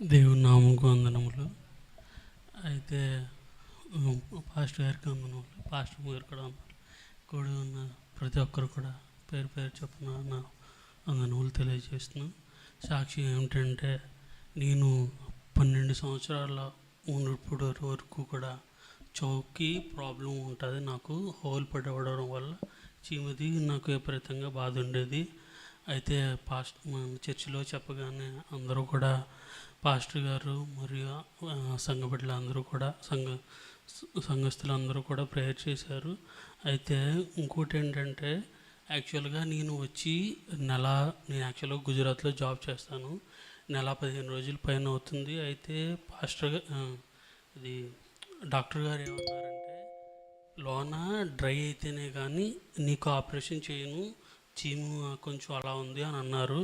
దేవుని నామముకు వందనములు. అయితే పాస్టర్ గారికి వందనములు, పాస్టర్ గారు కూడా వందనాలు. కూడి ఉన్న ప్రతి ఒక్కరు కూడా పేరు పేరు చొప్పున నా వందనములు తెలియజేస్తున్నాను. సాక్షి ఏమిటంటే, నేను 12 సంవత్సరాల ఉన్నప్పుడు వరకు కూడా చౌకి ప్రాబ్లం ఉంటుంది. నాకు హోల్ పడవడం వల్ల చీమది నాకు విపరీతంగా బాధ ఉండేది. అయితే మన చర్చిలో చెప్పగానే అందరూ కూడా, పాస్టర్ గారు మరియు సంఘ బిడ్డలు అందరూ కూడా, సంఘస్థులు అందరూ కూడా ప్రేయర్ చేశారు. అయితే ఇంకోటి ఏంటంటే, యాక్చువల్గా నేను యాక్చువల్గా గుజరాత్లో జాబ్ చేస్తాను. నెల 15 రోజుల పైన అవుతుంది. అయితే ఇది డాక్టర్ గారు ఏమన్నారంటే, లోన డ్రై అయితేనే కానీ నీకు ఆపరేషన్ చేయను, చీము కొంచెం అలా ఉంది అని అన్నారు.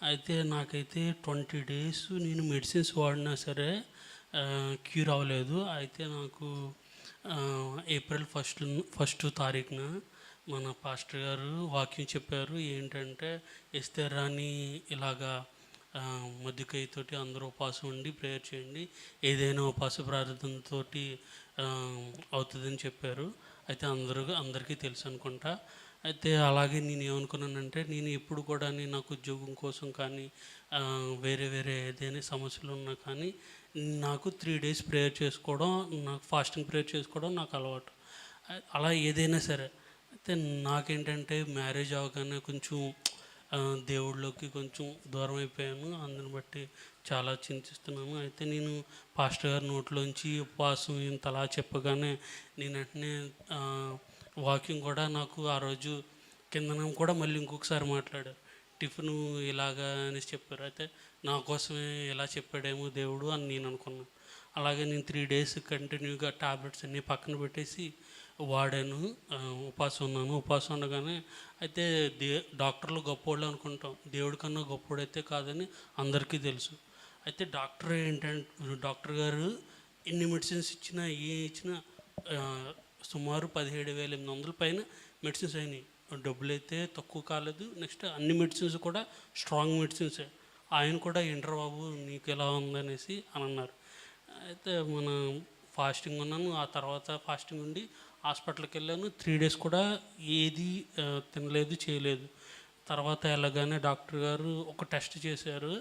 అయితే నాకైతే 20 డేస్ నేను మెడిసిన్స్ వాడినా సరే క్యూర్ అవ్వలేదు. అయితే నాకు ఏప్రిల్ ఫస్ట్ తారీఖున మన పాస్టర్ గారు వాక్యం చెప్పారు. ఏంటంటే, ఎస్తేరాని ఇలాగా మధ్యకైతోటి అందరూ ఉపవాసం ఉండి ప్రేయర్ చేయండి, ఏదైనా ఉపవాస ప్రార్థనతో అవుతుందని చెప్పారు. అయితే అందరికీ తెలుసు అనుకుంటా. అయితే అలాగే నేను ఏమనుకున్నానంటే, నేను ఎప్పుడు కూడా నాకు ఉద్యోగం కోసం కానీ వేరే ఏదైనా సమస్యలు ఉన్నా కానీ నాకు 3 days ప్రేయర్ చేసుకోవడం, నాకు ఫాస్టింగ్ ప్రేయర్ చేసుకోవడం నాకు అలవాటు. అలా ఏదైనా సరే. అయితే నాకేంటంటే, మ్యారేజ్ అవగానే కొంచెం దేవుళ్ళకి కొంచెం దూరం అయిపోయాను. అందుని బట్టి చాలా చింతిస్తున్నాను. అయితే నేను పాస్టర్ గారి నోట్లోంచి ఉపవాసం ఇంతలా చెప్పగానే నేను వెంటనే వాకింగ్ కూడా నాకు ఆ రోజు కిందన కూడా మళ్ళీ ఇంకొకసారి మాట్లాడారు. టిఫిను ఇలాగా అనేసి చెప్పారు. అయితే నా కోసమే ఇలా చెప్పాడేమో దేవుడు అని నేను అనుకున్నాను. అలాగే నేను 3 days కంటిన్యూగా టాబ్లెట్స్ అన్నీ పక్కన పెట్టేసి వాడాను. ఉపవాసం ఉన్నాను. ఉపవాసం ఉండగానే అయితే డాక్టర్లు గొప్పోళ్ళు అనుకుంటాం, దేవుడి కన్నా గొప్పోడైతే కాదని అందరికీ తెలుసు. అయితే డాక్టర్ గారు ఎన్ని మెడిసిన్స్ ఇచ్చినా ఇచ్చినా సుమారు 17,800 పైన మెడిసిన్స్ అయినాయి. డబ్బులు అయితే తక్కువ కాలేదు. నెక్స్ట్ అన్ని మెడిసిన్స్ కూడా స్ట్రాంగ్ మెడిసిన్సే. ఆయన కూడా ఏంట్రా బాబు నీకు ఎలా ఉందనేసి అని అన్నారు. అయితే ఫాస్టింగ్ ఉన్నాను. ఆ తర్వాత ఫాస్టింగ్ ఉండి హాస్పిటల్కి వెళ్ళాను. 3 days కూడా ఏది తినలేదు, చేయలేదు. తర్వాత వెళ్ళగానే డాక్టర్ గారు ఒక టెస్ట్ చేశారు.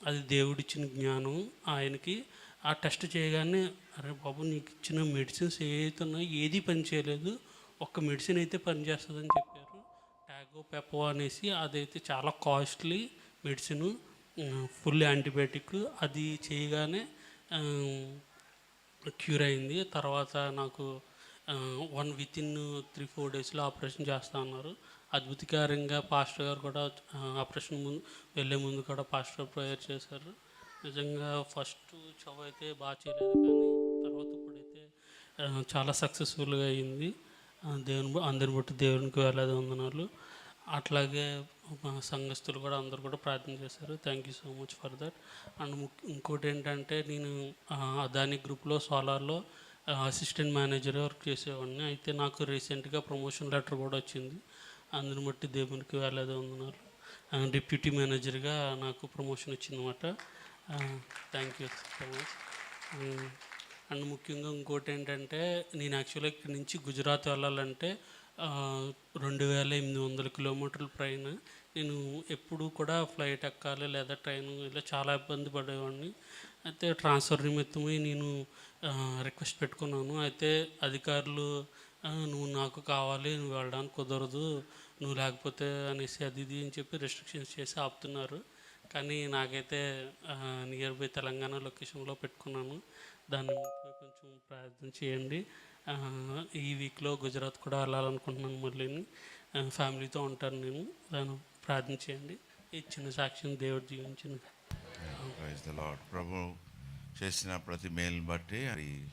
అది దేవుడిచ్చిన జ్ఞానం ఆయనకి. ఆ టెస్ట్ చేయగానే, అరే బాబు నీకు ఇచ్చిన మెడిసిన్స్ ఏవైతే ఉన్నాయో ఏది పని చేయలేదు, ఒక్క మెడిసిన్ అయితే పనిచేస్తుందని చెప్పారు. టాగో పెపో అనేసి, అదైతే చాలా కాస్ట్లీ మెడిసిన్, ఫుల్ యాంటీబయాటిక్. అది చేయగానే క్యూర్ అయింది. తర్వాత నాకు వితిన్ 3-4 daysలో ఆపరేషన్ చేస్తా అన్నారు. అద్భుతకరంగా పాస్టర్ గారు కూడా ఆపరేషన్ వెళ్ళే ముందు కూడా పాస్టర్ గారు ప్రేయర్ చేశారు. నిజంగా ఫస్ట్ చవ అయితే బాగా చేయలేదు, కానీ తర్వాత ఇప్పుడైతే చాలా సక్సెస్ఫుల్గా అయింది. అందరిని బట్టి దేవునికి వేలాది వందనాలు. అట్లాగే మా సంఘస్థులు కూడా అందరూ కూడా ప్రార్థన చేశారు. Thank you so much for that. And ఇంకోటి ఏంటంటే, నేను అదాని గ్రూప్లో సోలార్లో అసిస్టెంట్ మేనేజర్ వర్క్ చేసేవాడిని. అయితే నాకు రీసెంట్గా ప్రమోషన్ లెటర్ కూడా వచ్చింది. అందుని బట్టి దేవునికి వేలాది వందనాలు. డిప్యూటీ మేనేజర్గా నాకు ప్రమోషన్ వచ్చిందన్నమాట. Thank you so much. And ముఖ్యంగా ఇంకోటి ఏంటంటే, నేను యాక్చువల్గా ఇక్కడి నుంచి గుజరాత్ వెళ్ళాలంటే 2,800 కిలోమీటర్ల పైన. నేను ఎప్పుడు కూడా ఫ్లైట్ ఎక్కాలి లేదా ట్రైన్, ఇలా చాలా ఇబ్బంది పడేవాడిని. అయితే ట్రాన్స్ఫర్ నిమిత్తమై నేను రిక్వెస్ట్ పెట్టుకున్నాను. అయితే అధికారులు నువ్వు నాకు కావాలి, నువ్వు వెళ్ళడానికి కుదరదు, నువ్వు లేకపోతే అనేసి అది ఇది అని చెప్పి రెస్ట్రిక్షన్స్ చేసి ఆపుతున్నారు. కానీ నాకైతే నియర్ బై తెలంగాణ లొకేషన్లో పెట్టుకున్నాను. దాన్ని కొంచెం ప్రార్థన చేయండి. ఈ వీక్లో గుజరాత్ కూడా వెళ్ళాలనుకుంటున్నాను. మళ్ళీ ఫ్యామిలీతో ఉంటాను నేను. దాన్ని ప్రార్థన చేయండి. ఇచ్చిన సాక్ష్యం దేవుడు జీవించిన ప్రభు చేసిన ప్రతి మేలు బట్టి అది